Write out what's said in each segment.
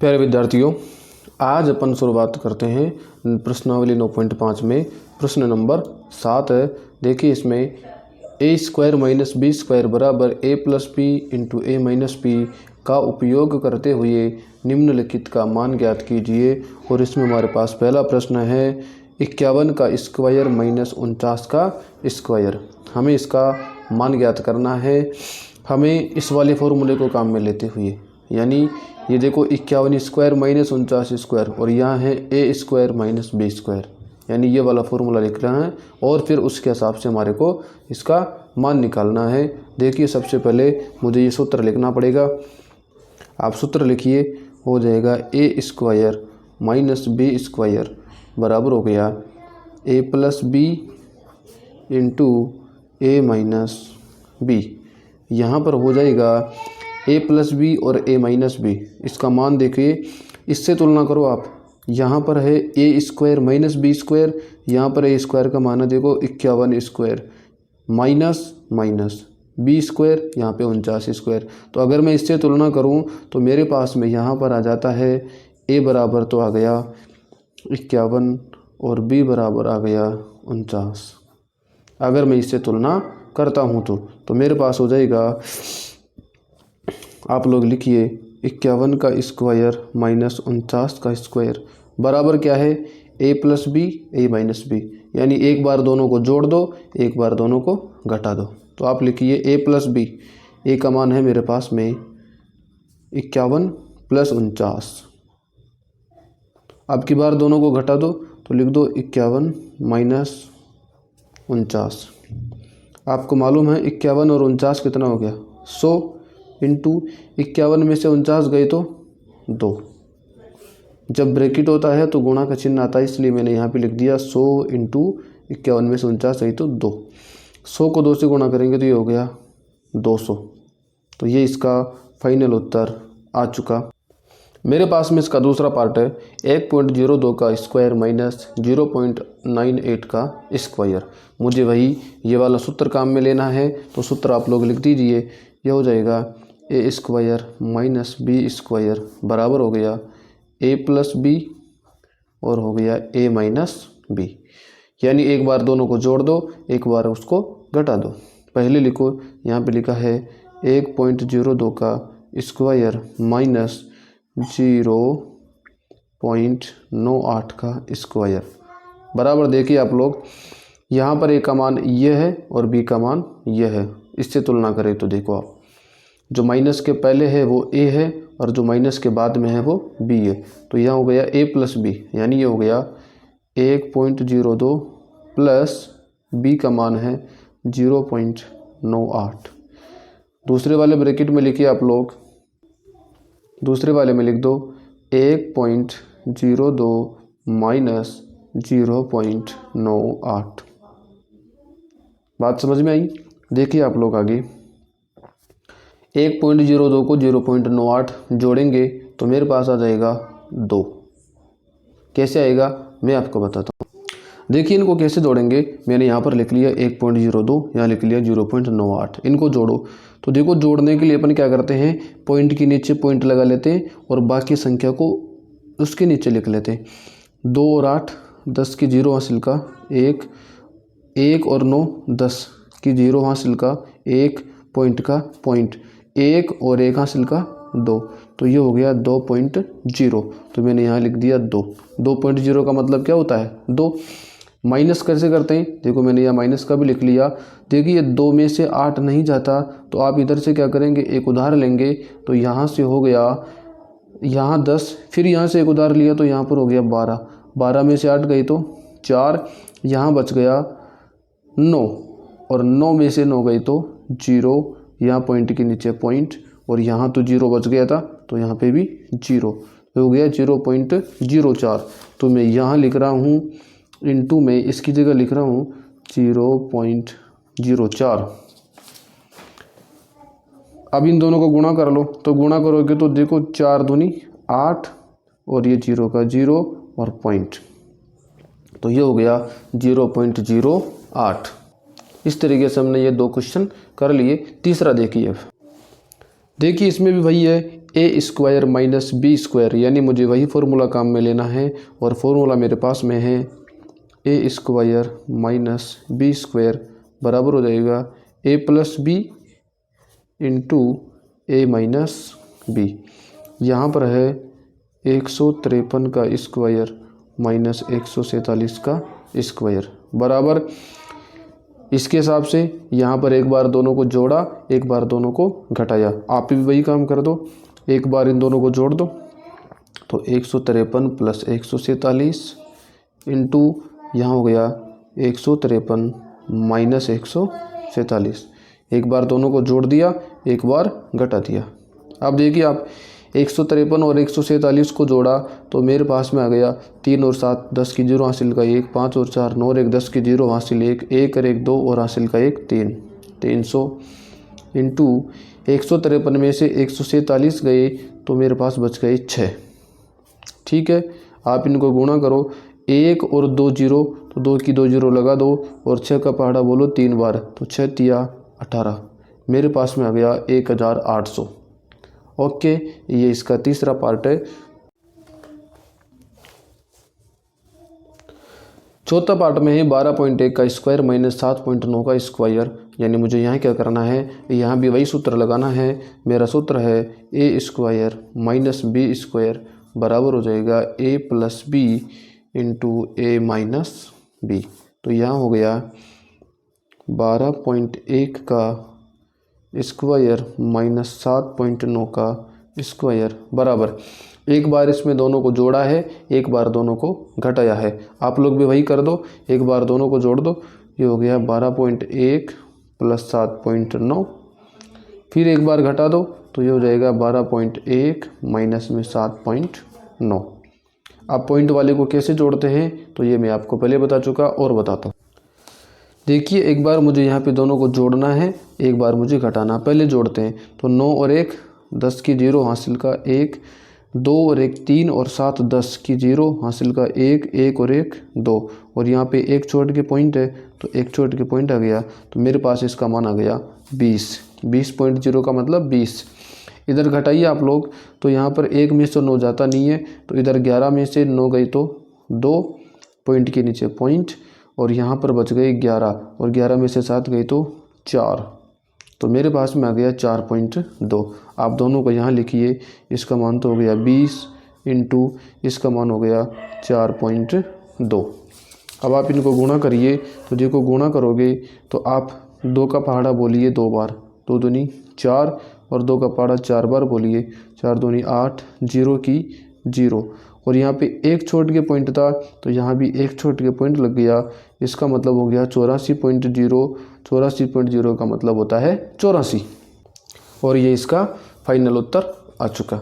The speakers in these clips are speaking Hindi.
प्यारे विद्यार्थियों, आज अपन शुरुआत करते हैं प्रश्नावली 9.5 में। प्रश्न नंबर 7 है। देखिए इसमें ए स्क्वायर माइनस बी स्क्वायर बराबर ए प्लस बी इंटू ए माइनस बी का उपयोग करते हुए निम्नलिखित का मान ज्ञात कीजिए। और इसमें हमारे पास पहला प्रश्न है 51 का स्क्वायर माइनस 49 का स्क्वायर। हमें इसका मान ज्ञात करना है। हमें इस वाले फॉर्मूले को काम में लेते हुए, यानी ये देखो 51 स्क्वायर माइनस 49 स्क्वायर और यहाँ है A square minus B square, यानी ये वाला फॉर्मूला लिख रहा है और फिर उसके हिसाब से हमारे को इसका मान निकालना है। देखिए सबसे पहले मुझे ये सूत्र लिखना पड़ेगा। आप सूत्र लिखिए, हो जाएगा ए स्क्वायर माइनस बी स्क्वायर बराबर हो गया ए प्लस बी इंटू ए माइनस बी। यहाँ पर हो जाएगा ए प्लस बी और ए माइनस बी। इसका मान देखिए, इससे तुलना करो आप। यहाँ पर है A square minus B square, यहाँ पर ए स्क्वायर का मान है देखो 51 square minus minus B square, यहाँ पे 49 स्क्वायर। तो अगर मैं इससे तुलना करूँ तो मेरे पास में यहाँ पर आ जाता है ए बराबर तो आ गया 51 और बी बराबर आ गया 49। अगर मैं इससे तुलना करता हूँ तो मेरे पास हो जाएगा, आप लोग लिखिए 51 का स्क्वायर माइनस 49 का स्क्वायर बराबर क्या है ए प्लस बी ए माइनस बी, यानी एक बार दोनों को जोड़ दो, एक बार दोनों को घटा दो। तो आप लिखिए ए प्लस बी, ए का मान है मेरे पास में 51 प्लस 49। अब की बार दोनों को घटा दो तो लिख दो 51 माइनस 49। आपको मालूम है 51 और 49 कितना हो गया 100 इंटू 51 में से 49 गए तो 2। जब ब्रैकेट होता है तो गुणा का चिन्ह आता है, इसलिए मैंने यहाँ पे लिख दिया 100 इंटू 51 में से 49 गई तो 2। 100 को 2 से गुणा करेंगे तो ये हो गया 200। तो ये इसका फाइनल उत्तर आ चुका। मेरे पास में इसका दूसरा पार्ट है 1.02 का स्क्वायर माइनस 0.98 का स्क्वायर। मुझे वही ये वाला सूत्र काम में लेना है, तो सूत्र आप लोग लिख दीजिए। यह हो जाएगा ए स्क्वायर माइनस बी स्क्वायर बराबर हो गया ए प्लस बी और हो गया ए माइनस बी, यानी एक बार दोनों को जोड़ दो, एक बार उसको घटा दो। पहले लिखो, यहाँ पे लिखा है 1.02 का स्क्वायर माइनस 0.98 का स्क्वायर बराबर। देखिए आप लोग, यहाँ पर ए का मान ये है और बी का मान ये है। इससे तुलना करें तो देखो आप, जो माइनस के पहले है वो ए है और जो माइनस के बाद में है वो बी है। तो यहाँ हो गया ए प्लस बी, यानी ये हो गया 1.02 प्लस बी का मान है 0.98। दूसरे वाले ब्रैकेट में लिखिए आप लोग, दूसरे वाले में लिख दो 1.02 माइनस 0.98। बात समझ में आई? देखिए आप लोग आगे 1.02 को 0.98 जोड़ेंगे तो मेरे पास आ जाएगा 2। कैसे आएगा मैं आपको बताता हूँ। देखिए इनको कैसे जोड़ेंगे, मैंने यहाँ पर लिख लिया 1.02, यहाँ लिख लिया 0.98। इनको जोड़ो तो देखो, जोड़ने के लिए अपन क्या करते हैं, पॉइंट के नीचे पॉइंट लगा लेते हैं और बाकी संख्या को उसके नीचे लिख लेते हैं। 2 और 8 10 की 0 हासिल का 1, 1 और 9 10 की 0 हासिल का 1, पॉइंट का पॉइंट 1 और 1 हासिल का 2, तो ये हो गया 2.0। तो मैंने यहाँ लिख दिया 2। 2.0 का मतलब क्या होता है 2। माइनस कैसे करते हैं, देखो मैंने यहाँ माइनस का भी लिख लिया। देखिए 2 में से 8 नहीं जाता तो आप इधर से क्या करेंगे, एक उधार लेंगे। तो यहाँ से हो गया यहाँ 10, फिर यहाँ से एक उधार लिया तो यहाँ पर हो गया 12। 12 में से 8 गई तो 4, यहाँ बच गया 9 और 9 में से 9 गई तो 0। यहाँ पॉइंट के नीचे पॉइंट और यहाँ तो 0 बच गया था तो यहाँ पे भी 0 हो गया 0.04। तो मैं यहाँ लिख रहा हूँ इनटू में, इसकी जगह लिख रहा हूँ 0.04। अब इन दोनों को गुणा कर लो, तो गुणा करोगे तो देखो 4 दूनी 8 और ये 0 का 0 और पॉइंट, तो ये हो गया 0.08। इस तरीके से हमने ये 2 क्वेश्चन कर लिए। तीसरा देखिए, देखिए इसमें भी वही है, A square minus B square, यानी मुझे वही फॉर्मूला काम में लेना है और फॉर्मूला मेरे पास में है A square minus B square बराबर हो जाएगा ए प्लस बी इंटू ए माइनस बी। यहाँ पर है 153 का स्क्वायर माइनस 147 का स्क्वायर बराबर, इसके हिसाब से यहाँ पर एक बार दोनों को जोड़ा, एक बार दोनों को घटाया। आप भी वही काम कर दो, एक बार इन दोनों को जोड़ दो तो 153 प्लस 147 इंटू यहाँ हो गया 153 माइनस 147। एक बार दोनों को जोड़ दिया, एक बार घटा दिया। अब देखिए आप 153 और 147 को जोड़ा तो मेरे पास में आ गया 3 और 7 10 की 0 हासिल का 1, 5 और 4 9 और 1 10 की 0 हासिल 1, 1 और 1 2 और हासिल का 1 3, 300 इंटू 153 में से 147 गए तो मेरे पास बच गए 6। ठीक है, आप इनको गुणा करो, 1 और 2 0 तो 2 की 2 0 लगा दो और 6 का पहाड़ा बोलो 3 बार तो 6 तिया 18, मेरे पास में आ गया 1800। ओके, ये इसका तीसरा पार्ट है। चौथा पार्ट में है 12.1 का स्क्वायर माइनस 7.9 का स्क्वायर, यानी मुझे यहाँ क्या करना है, यहाँ भी वही सूत्र लगाना है। मेरा सूत्र है A square minus B square बराबर हो जाएगा ए प्लस बी इंटू ए माइनस बी। तो यहाँ हो गया 12.1 का स्क्वायर माइनस 7.9 का स्क्वायर बराबर, एक बार इसमें दोनों को जोड़ा है, एक बार दोनों को घटाया है। आप लोग भी वही कर दो, एक बार दोनों को जोड़ दो, ये हो गया 12.1 प्लस 7.9, फिर एक बार घटा दो तो ये हो जाएगा 12.1 माइनस में 7.9। आप पॉइंट वाले को कैसे जोड़ते हैं तो ये मैं आपको पहले बता चुका और बताता हूँ। देखिए एक बार मुझे यहाँ पे दोनों को जोड़ना है, एक बार मुझे घटाना। पहले जोड़ते हैं तो 9 और 1 10 की 0 हासिल का 1, 2 और 1 3 और 7 10 की 0 हासिल का 1, 1 और 1 2, और यहाँ पे एक छोड़ के पॉइंट है तो एक छोड़ के पॉइंट आ गया, तो मेरे पास इसका मान आ गया 20। 20.0 का मतलब 20। इधर घटाइए आप लोग तो यहाँ पर 1 में से 9 जाता नहीं है, तो इधर 11 में से 9 गई तो 2 पॉइंट के नीचे पॉइंट, और यहाँ पर बच गए 11, और 11 में से 7 गई तो 4, तो मेरे पास में आ गया 4.2। आप दोनों को यहाँ लिखिए, इसका मान तो हो गया 20 इंटू इसका मान हो गया 4.2। अब आप इनको गुणा करिए, तो देखो गुणा करोगे तो आप 2 का पहाड़ा बोलिए 2 बार, 2 दूनी 4 और 2 का पहाड़ा 4 बार बोलिए, 4 दूनी 8, 0 की 0, और यहाँ पे एक छोड़ के पॉइंट था तो यहाँ भी एक छोड़ के पॉइंट लग गया, इसका मतलब हो गया 84.0। 84.0 का मतलब होता है 84, और ये इसका फाइनल उत्तर आ चुका।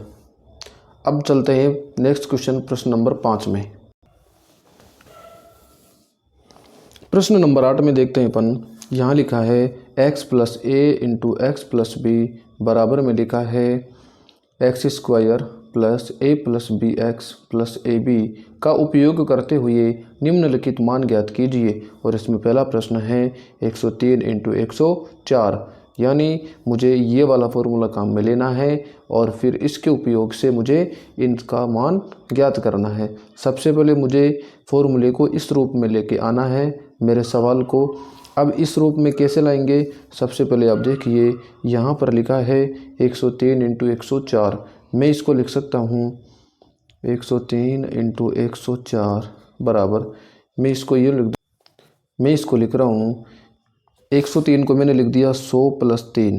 अब चलते हैं नेक्स्ट क्वेश्चन, प्रश्न नंबर 5 में। प्रश्न नंबर 8 में देखते हैं अपन, यहाँ लिखा है x plus A into X plus B बराबर में लिखा है X square plus A plus B X plus A B का उपयोग करते हुए निम्नलिखित मान ज्ञात कीजिए। और इसमें पहला प्रश्न है 103 इंटू 104, यानी मुझे ये वाला फॉर्मूला काम में लेना है और फिर इसके उपयोग से मुझे इनका मान ज्ञात करना है। सबसे पहले मुझे फॉर्मूले को इस रूप में लेके आना है मेरे सवाल को। अब इस रूप में कैसे लाएंगे, सबसे पहले आप देखिए यहाँ पर लिखा है 103 इंटू 104, मैं इसको लिख सकता हूँ 103 इंटू 104 बराबर, मैं इसको लिख रहा हूँ 103 को मैंने लिख दिया 100 प्लस 3,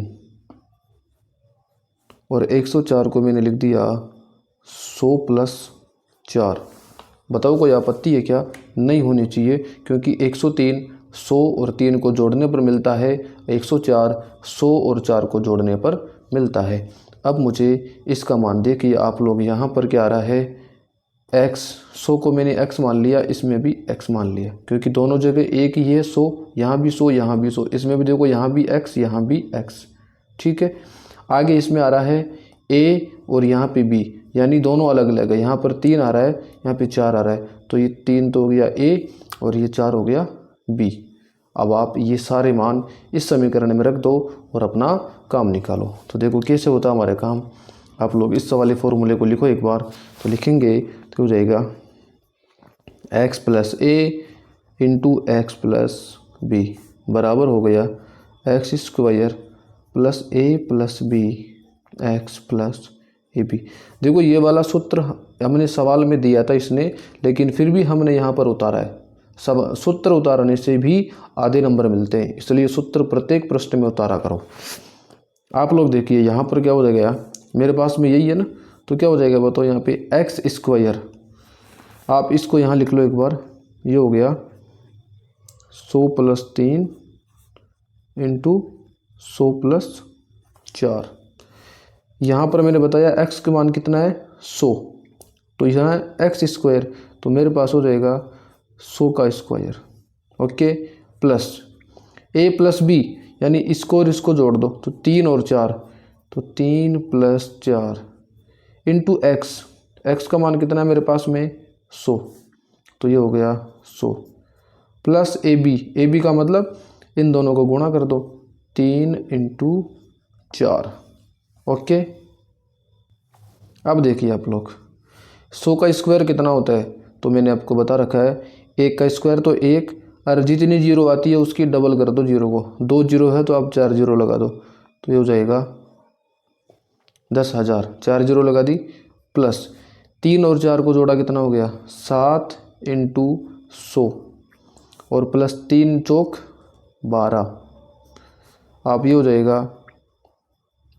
और 104 को मैंने लिख दिया 100 प्लस 4। बताओ कोई आपत्ति है क्या? नहीं होनी चाहिए, क्योंकि 103 100 और 3 को जोड़ने पर मिलता है, 104 100 और 4 को जोड़ने पर मिलता है। अब मुझे इसका मान देखिए आप लोग, यहाँ पर क्या आ रहा है x, 100 को मैंने x मान लिया, इसमें भी x मान लिया, क्योंकि दोनों जगह एक ही है 100, यहाँ भी 100 यहाँ भी 100, इसमें भी देखो यहाँ भी x यहाँ भी x। ठीक है, आगे इसमें आ रहा है a और यहाँ पे b, यानी दोनों अलग अलग है। यहाँ पर 3 आ रहा है, यहाँ पे 4 आ रहा है, तो ये 3 तो हो गया a और ये 4 हो गया b। अब आप ये सारे मान इस समीकरण में रख दो और अपना काम निकालो। तो देखो कैसे होता है हमारे काम। आप लोग इस वाले फॉर्मूले को लिखो एक बार, तो लिखेंगे तो हो जाएगा x plus A into X plus B बराबर हो गया X square plus A plus B X plus A B. देखो ये वाला सूत्र हमने सवाल में दिया था इसने, लेकिन फिर भी हमने यहाँ पर उतारा है। सब सूत्र उतारने से भी आधे नंबर मिलते हैं, इसलिए सूत्र प्रत्येक प्रश्न में उतारा करो। आप लोग देखिए यहाँ पर क्या हो जाएगा, मेरे पास में यही है ना, तो क्या हो जाएगा बताओ यहाँ पे एक्स स्क्वायर। आप इसको यहाँ लिख लो एक बार, ये हो गया 100 प्लस 3 इंटू 100 प्लस 4। यहाँ पर मैंने बताया x का मान कितना है 100, तो यहाँ एक्स स्क्वायर, तो मेरे पास हो जाएगा 100 का square. Okay, plus a plus B, यानी इसको और इसको जोड़ दो तो 3 और 4, तो 3 प्लस 4 इंटू एक्स का मान कितना है मेरे पास में 100, तो ये हो गया 100 प्लस ए बी का मतलब इन दोनों को गुणा कर दो 3 इंटू 4। ओके, अब देखिए आप लोग 100 का स्क्वायर कितना होता है, तो मैंने आपको बता रखा है 1 का स्क्वायर तो 1, और जितनी जीरो आती है उसकी डबल कर दो जीरो को, 2 जीरो है तो आप 4 जीरो लगा दो, तो ये हो जाएगा 10,000, 4 जीरो लगा दी, प्लस 3 और 4 को जोड़ा कितना हो गया 7 इंटू 100 और प्लस 3 चौक 12, आप ये हो जाएगा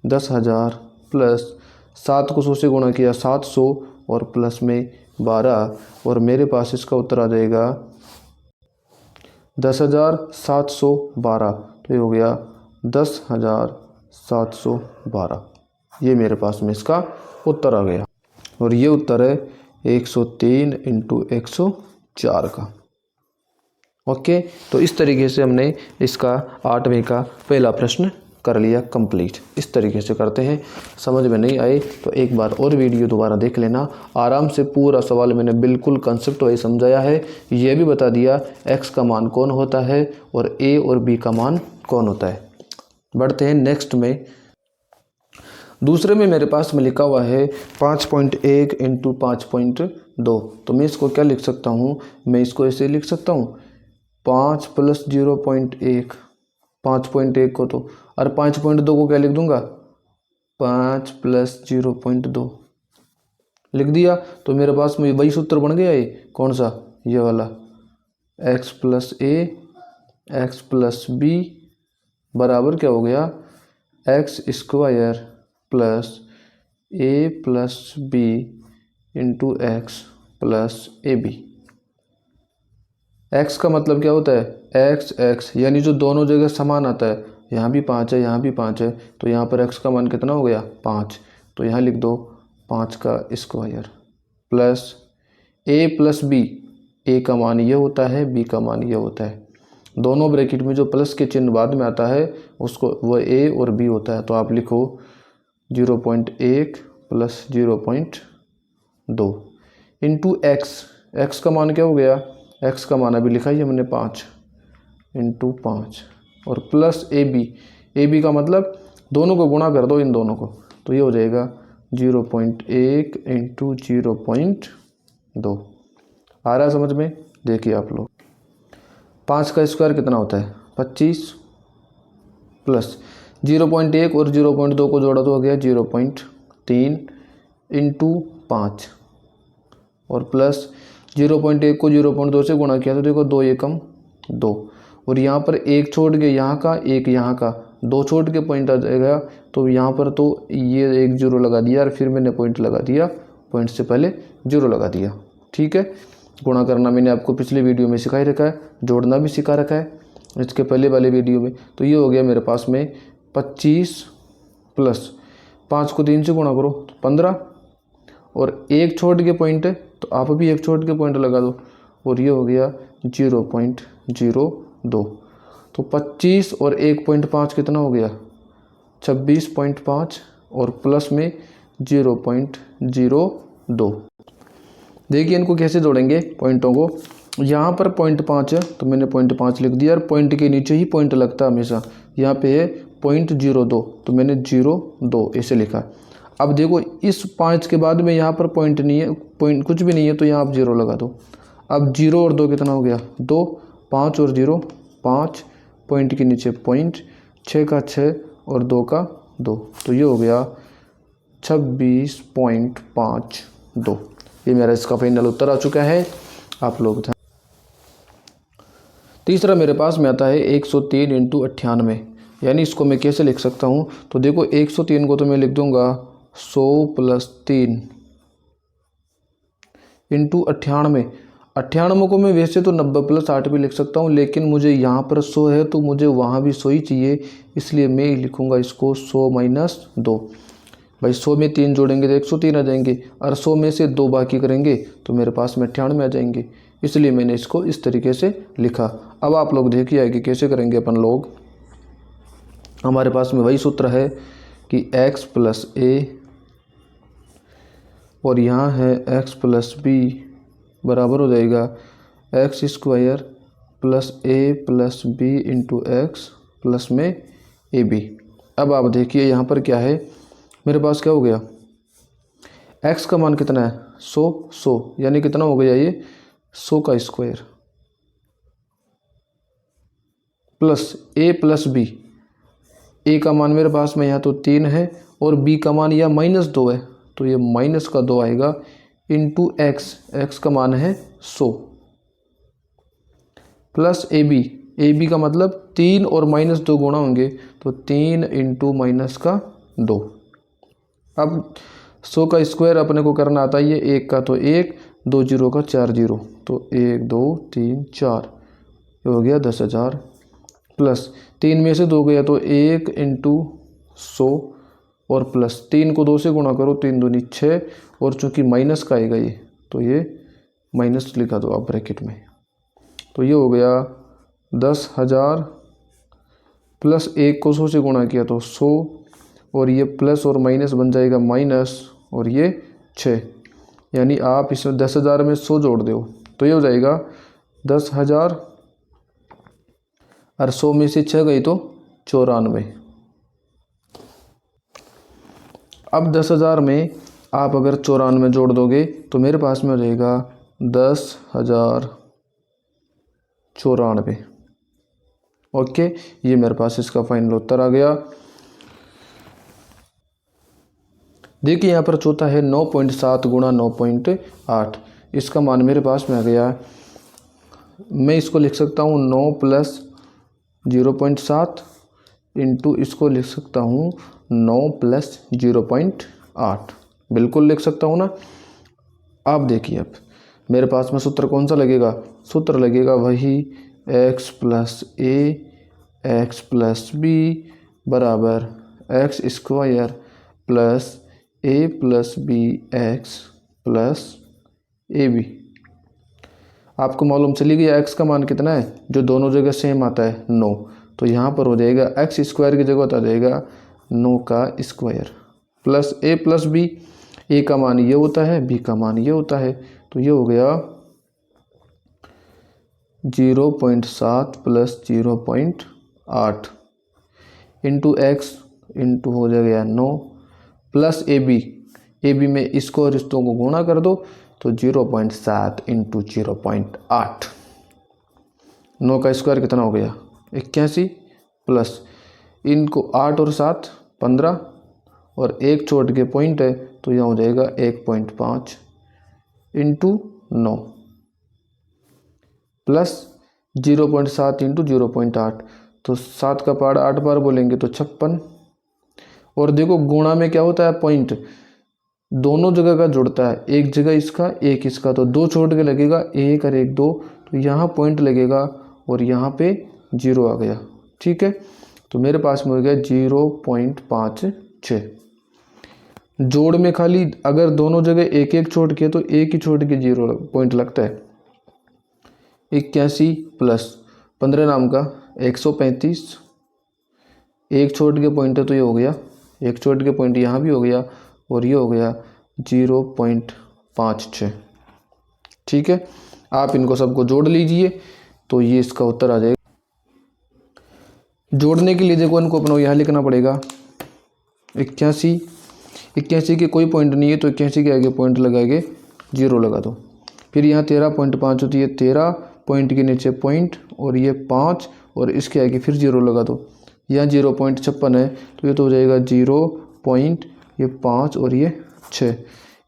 10,000 प्लस 7 को 100 से गुणा किया 700 और प्लस में 12, और मेरे पास इसका उत्तर आ जाएगा 10,712, तो ये हो गया 10,712। ये मेरे पास में इसका उत्तर आ गया, और ये उत्तर है 103 इंटू 104 का। ओके, तो इस तरीके से हमने इसका 8वें का पहला प्रश्न कर लिया कंप्लीट। इस तरीके से करते हैं। समझ में नहीं आए तो एक बार और वीडियो दोबारा देख लेना, आराम से पूरा सवाल मैंने बिल्कुल कंसेप्ट वाइज समझाया है। यह भी बता दिया x का मान कौन होता है और a और b का मान कौन होता है। बढ़ते हैं नेक्स्ट में। दूसरे में मेरे पास में लिखा हुआ है 5.1 इंटू 5.2, तो मैं इसको क्या लिख सकता हूँ, मैं इसको ऐसे लिख सकता हूँ 5 प्लस 0.1, 5.1 को तो, और 5.2 को क्या लिख दूंगा 5 प्लस 0.2 लिख दिया, तो मेरे पास में वही सूत्र बन गया। ये कौन सा, ये वाला x plus A X plus B बराबर क्या हो गया X square plus A plus B into X plus A B. x का मतलब क्या होता है x, यानी जो दोनों जगह समान आता है, यहाँ भी 5 है यहाँ भी 5 है, तो यहाँ पर x का मान कितना हो गया 5, तो यहाँ लिख दो 5 का square plus a plus B, a का मान ये होता है b का मान ये होता है, दोनों ब्रैकेट में जो प्लस के चिन्ह बाद में आता है उसको वो a और b होता है, तो आप लिखो 0.1 प्लस 0.2 इंटू x का मान क्या हो गया, x का मान अभी लिखा ही हमने 5 इंटू 5 और प्लस ए बी का मतलब दोनों को गुणा कर दो इन दोनों को, तो ये हो जाएगा 0.1 इंटू 0.2। आ रहा है समझ में। देखिए आप लोग 5 का स्क्वायर कितना होता है 25 प्लस 0.1 और 0.2 को जोड़ा तो हो गया 0.3 इंटू 5 और प्लस 0.1 को 0.2 से गुणा किया तो देखो 2 एकम 2, और यहाँ पर एक छोड़ के यहाँ का एक यहाँ का 2 छोड़ के पॉइंट आ जाएगा, तो यहाँ पर तो ये एक जीरो लगा दिया और फिर मैंने पॉइंट लगा दिया, पॉइंट से पहले जीरो लगा दिया। ठीक है, गुणा करना मैंने आपको पिछले वीडियो में सिखा ही रखा है, जोड़ना भी सिखा रखा है इसके पहले वाले वीडियो में। तो ये हो गया मेरे पास में 25 प्लस 5 को 3 से गुणा करो तो 15, और एक छोड़ के पॉइंट है तो आप भी एक छोड़ के पॉइंट लगा दो, और ये हो गया 0.02, तो 25 और 1.5 कितना हो गया 26.5 और प्लस में 0.02। देखिए इनको कैसे जोड़ेंगे पॉइंटों को, यहाँ पर 0.5 है तो मैंने 0.5 लिख दिया, और पॉइंट के नीचे ही पॉइंट लगता है हमेशा, यहाँ पे है 0.02, तो मैंने 0.2 ऐसे लिखा। अब देखो इस 5 के बाद में यहाँ पर पॉइंट नहीं है, पॉइंट कुछ भी नहीं है, तो यहाँ आप 0 लगा दो। अब 0 और 2 कितना हो गया 2, 5 और 0 5, पॉइंट के नीचे पॉइंट, 6 का 6 और 2 का 2, तो ये हो गया 26.52। ये मेरा इसका फाइनल उत्तर आ चुका है। आप लोग ध्यान। तीसरा मेरे पास में आता है 103 इंटू 98, यानी इसको मैं कैसे लिख सकता हूँ, तो देखो 103 को तो मैं लिख दूंगा 100 + 3 इंटू 98। 98 को मैं वैसे तो 90 + 8 भी लिख सकता हूँ, लेकिन मुझे यहाँ पर 100 है तो मुझे वहाँ भी 100 ही चाहिए, इसलिए मैं लिखूँगा इसको 100 - 2। भाई 100 में 3 जोड़ेंगे तो 103 आ जाएंगे, और 100 में से 2 बाकी करेंगे तो मेरे पास में 98 आ जाएंगे, इसलिए मैंने इसको इस तरीके से लिखा। अब आप लोग देखिए कि कैसे करेंगे अपन लोग। हमारे पास में वही सूत्र है कि x + a और यहाँ है x + b बराबर हो जाएगा x² + a + b into x plus में ab। अब आप देखिए यहाँ पर क्या है, मेरे पास क्या हो गया, x का मान कितना है 100, यानी कितना हो गया ये 100 का square plus a + b। a का मान मेरे पास में यहाँ तो 3 है और b का मान यह -2 है, तो ये -2 आएगा इंटू x का मान है 100 प्लस ab का मतलब 3 और -2 गुणा होंगे, तो 3 इंटू -2। अब 100 का स्क्वायर अपने को करना आता है, ये 1 का तो 1, 2 0 का 4 0, तो 1 2 3 4, ये हो गया 10,000 प्लस 3 में से 2 गया तो 1 इंटू 100 और प्लस 3 को 2 से गुणा करो, 3 दूनी 6, और चूंकि माइनस का आएगा ये, तो ये माइनस लिखा दो आप ब्रैकेट में, तो ये हो गया 10,000 प्लस 1 को 100 से गुणा किया तो 100, और ये प्लस और माइनस बन जाएगा माइनस, और ये 6, यानी आप इसमें 10,000 में 100 जोड़ दो तो ये हो जाएगा 10,000 और 100 में से 6 गई तो 94। अब 10,000 में आप अगर 94 जोड़ दोगे तो मेरे पास में हो जाएगा 10,094। ओके, ये मेरे पास इसका फाइनल उत्तर आ गया। देखिए यहाँ पर चौथा है 9.7 गुणा 9.8, इसका मान मेरे पास में आ गया। मैं इसको लिख सकता हूँ 9 + 0.7 इंटू इसको लिख सकता हूँ 9 + 0.8, बिल्कुल लिख सकता हूँ ना। आप देखिए अब मेरे पास में सूत्र कौन सा लगेगा, सूत्र लगेगा वही x + a x + b बराबर x² plus a + bx plus ab। आपको मालूम चली गई x का मान कितना है, जो दोनों जगह सेम आता है 9, तो यहाँ पर हो जाएगा x² की जगह आ जाएगा 9 का square plus a + b। a का मान ये होता है, b का मान ये होता है, तो ये हो गया 0.7 + 0.8 इंटू x इंटू हो जाएगा 9 प्लस ab में इसको और रिश्तों को गुणा कर दो तो 0.7 इंटू 0.8। 9 का स्क्वायर कितना हो गया 81 प्लस इनको 8 और 7 15 और एक छोड़ के पॉइंट है तो यहाँ हो जाएगा 1.5 इंटू 9 प्लस 0.7 इंटू 0.8, तो 7 का पार्ट 8 बार बोलेंगे तो 56। और देखो गुणा में क्या होता है, पॉइंट दोनों जगह का जुड़ता है, एक जगह इसका एक इसका, तो 2 छोड़ के लगेगा 1 और 1 2, तो यहाँ पॉइंट लगेगा और यहाँ पे 0 आ गया। ठीक है, तो मेरे पास में हो गया 0.56। जोड़ में खाली अगर दोनों जगह एक एक छोड़ के तो एक ही छोड़ के 0 पॉइंट लगता है। 81 प्लस 15 नाम का 135, एक छोड़ के पॉइंट है तो ये हो गया, एक छोड़ के पॉइंट यहाँ भी हो गया और ये हो गया 0.56। ठीक है, आप इनको सबको जोड़ लीजिए तो ये इसका उत्तर आ जाएगा। जोड़ने के लिए देखो इनको अपना यहाँ लिखना पड़ेगा 81, 81 के कोई पॉइंट नहीं है तो 81 के आगे पॉइंट लगाएंगे 0 लगा दो। फिर यहाँ 13.5 होती है, 13 पॉइंट के नीचे पॉइंट और ये 5 और इसके आगे फिर 0 लगा दो। यहाँ 0.56 है तो ये तो हो जाएगा 0 पॉइंट ये 5 और ये 6।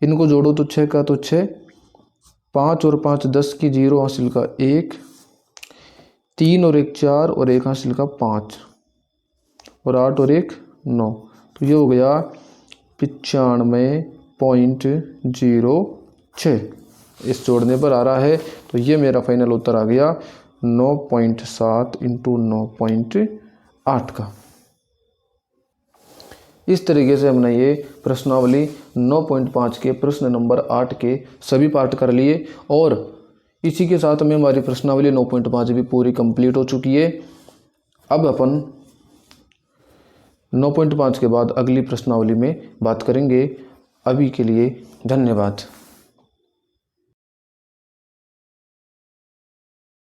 इनको जोड़ो तो 6 का तो 6, 5 और 5 10 की 0 हासिल का 1, 3 और 1 4 और 1 हासिल का 5 और 8 और 1 9। तो ये हो गया 95.06। इस जोड़ने पर आ रहा है तो ये मेरा फाइनल उत्तर आ गया 9.7 इंटू 9.8 का। इस तरीके से हमने ये प्रश्नावली 9.5 के प्रश्न नंबर 8 के सभी पार्ट कर लिए और इसी के साथ में हमारी प्रश्नावली 9.5 भी पूरी कंप्लीट हो चुकी है। अब अपन 9.5 के बाद अगली प्रश्नावली में बात करेंगे। अभी के लिए धन्यवाद।